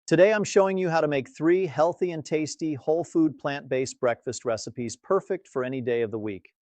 Today I'm showing you how to make 3 healthy and tasty whole food plant-based breakfast recipes perfect for any day of the week.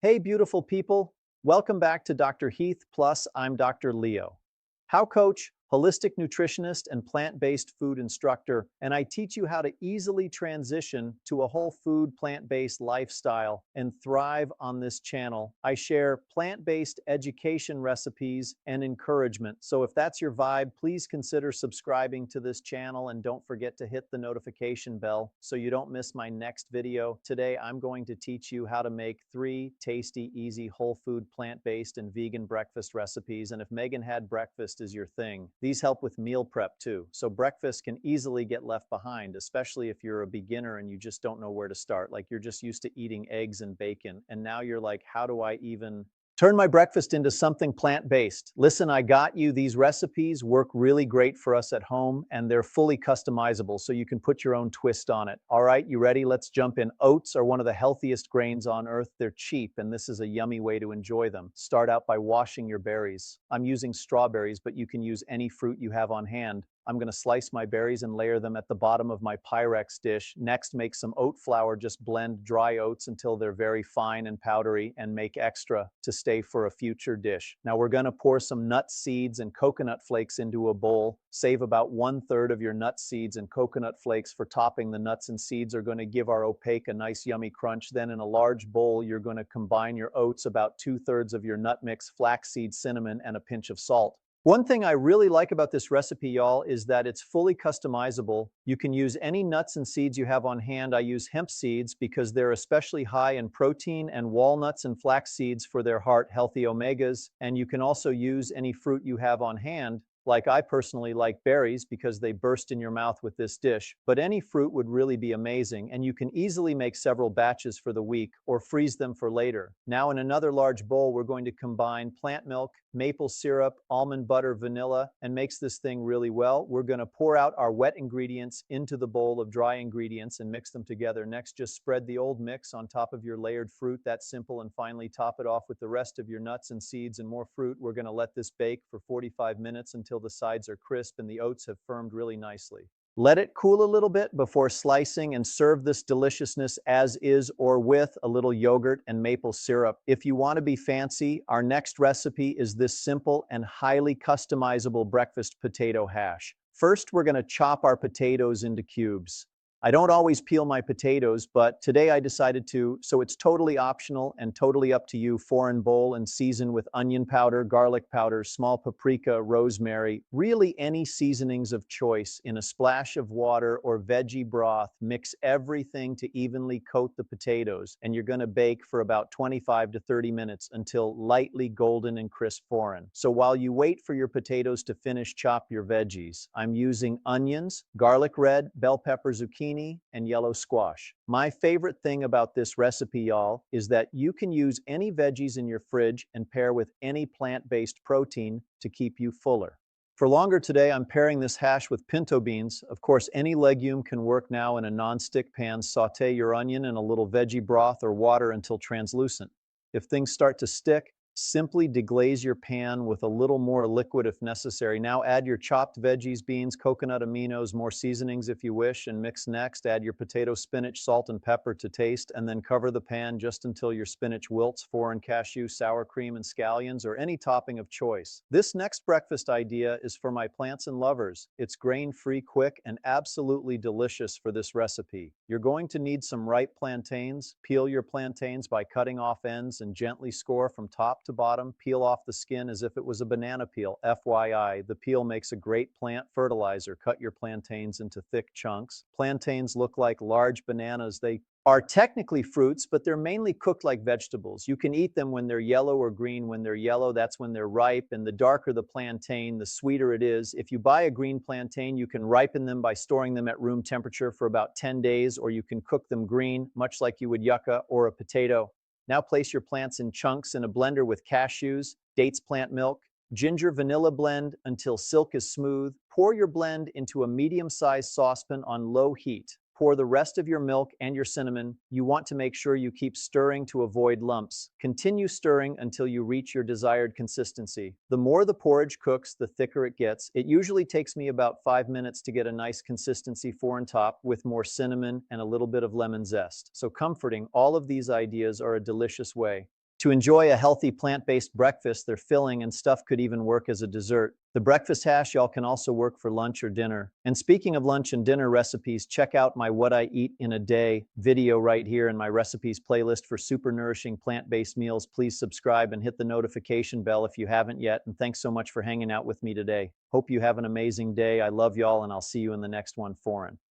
Hey beautiful people, welcome back to Dr. Heath Plus I'm Dr. Leo. How coach, holistic nutritionist and plant-based food instructor, and I teach you how to easily transition to a whole food plant-based lifestyle and thrive on this channel. I share plant-based education recipes and encouragement. So if that's your vibe, please consider subscribing to this channel and don't forget to hit the notification bell so you don't miss my next video. Today I'm going to teach you how to make 3 tasty, easy, whole food, plant-based and vegan breakfast recipes. And if Megan had breakfast is your thing, these help with meal prep too. So breakfast can easily get left behind, especially if you're a beginner and you just don't know where to start. Like you're just used to eating eggs and bacon. And now you're like, how do I even turn my breakfast into something plant-based? Listen, I got you. These recipes work really great for us at home and they're fully customizable so you can put your own twist on it. All right, you ready? Let's jump in. Oats are one of the healthiest grains on earth. They're cheap and this is a yummy way to enjoy them. Start out by washing your berries. I'm using strawberries, but you can use any fruit you have on hand. I'm going to slice my berries and layer them at the bottom of my Pyrex dish. Next, make some oat flour. Just blend dry oats until they're very fine and powdery and make extra to stay for a future dish. Now we're going to pour some nut seeds and coconut flakes into a bowl. Save about 1/3 of your nut seeds and coconut flakes for topping. The nuts and seeds are going to give our opaque a nice yummy crunch. Then in a large bowl, you're going to combine your oats, about 2/3 of your nut mix, flaxseed, cinnamon, and a pinch of salt. One thing I really like about this recipe, y'all, is that it's fully customizable. You can use any nuts and seeds you have on hand. I use hemp seeds because they're especially high in protein, and walnuts and flax seeds for their heart-healthy omegas. And you can also use any fruit you have on hand. Like I personally like berries because they burst in your mouth with this dish, but any fruit would really be amazing, and you can easily make several batches for the week or freeze them for later. Now in another large bowl, we're going to combine plant milk, maple syrup, almond butter, vanilla, and makes this thing really well. We're going to pour out our wet ingredients into the bowl of dry ingredients and mix them together. Next, just spread the old mix on top of your layered fruit. That's simple. And finally, top it off with the rest of your nuts and seeds and more fruit. We're going to let this bake for 45 minutes until the sides are crisp and the oats have firmed really nicely. Let it cool a little bit before slicing and serve this deliciousness as is or with a little yogurt and maple syrup. If you want to be fancy, our next recipe is this simple and highly customizable breakfast potato hash. First, we're going to chop our potatoes into cubes. I don't always peel my potatoes, but today I decided to, so it's totally optional and totally up to you. Foreign bowl and season with onion powder, garlic powder, small paprika, rosemary, really any seasonings of choice in a splash of water or veggie broth. Mix everything to evenly coat the potatoes, and you're going to bake for about 25 to 30 minutes until lightly golden and crisp. Foreign. So while you wait for your potatoes to finish, chop your veggies. I'm using onions, garlic red, bell pepper, zucchini, and yellow squash. My favorite thing about this recipe, y'all, is that you can use any veggies in your fridge and pair with any plant-based protein to keep you fuller. For longer today, I'm pairing this hash with pinto beans. Of course, any legume can work now. In a non-stick pan, saute your onion in a little veggie broth or water until translucent. If things start to stick, simply deglaze your pan with a little more liquid if necessary. Now add your chopped veggies, beans, coconut aminos, more seasonings if you wish, and mix. Next, add your potato, spinach, salt, and pepper to taste, and then cover the pan just until your spinach wilts. Foreign cashew, sour cream, and scallions, or any topping of choice. This next breakfast idea is for my plants and lovers. It's grain-free, quick, and absolutely delicious for this recipe. You're going to need some ripe plantains. Peel your plantains by cutting off ends and gently score from top to bottom. Peel off the skin as if it was a banana peel. FYI, the peel makes a great plant fertilizer. Cut your plantains into thick chunks. Plantains look like large bananas. They are technically fruits, but they're mainly cooked like vegetables. You can eat them when they're yellow or green. When they're yellow, that's when they're ripe, and the darker the plantain, the sweeter it is. If you buy a green plantain, you can ripen them by storing them at room temperature for about 10 days, or you can cook them green, much like you would yucca or a potato. Now place your plants in chunks in a blender with cashews, dates, plant milk, ginger, vanilla. Blend until silk is smooth. Pour your blend into a medium-sized saucepan on low heat. Pour the rest of your milk and your cinnamon. You want to make sure you keep stirring to avoid lumps. Continue stirring until you reach your desired consistency. The more the porridge cooks, the thicker it gets. It usually takes me about 5 minutes to get a nice consistency for and top with more cinnamon and a little bit of lemon zest. So comforting, all of these ideas are a delicious way to enjoy a healthy plant-based breakfast. They're filling and stuff could even work as a dessert. The breakfast hash, y'all, can also work for lunch or dinner. And speaking of lunch and dinner recipes, check out my What I Eat in a Day video right here in my recipes playlist for super nourishing plant-based meals. Please subscribe and hit the notification bell if you haven't yet. And thanks so much for hanging out with me today. Hope you have an amazing day. I love y'all, and I'll see you in the next one. Foreign.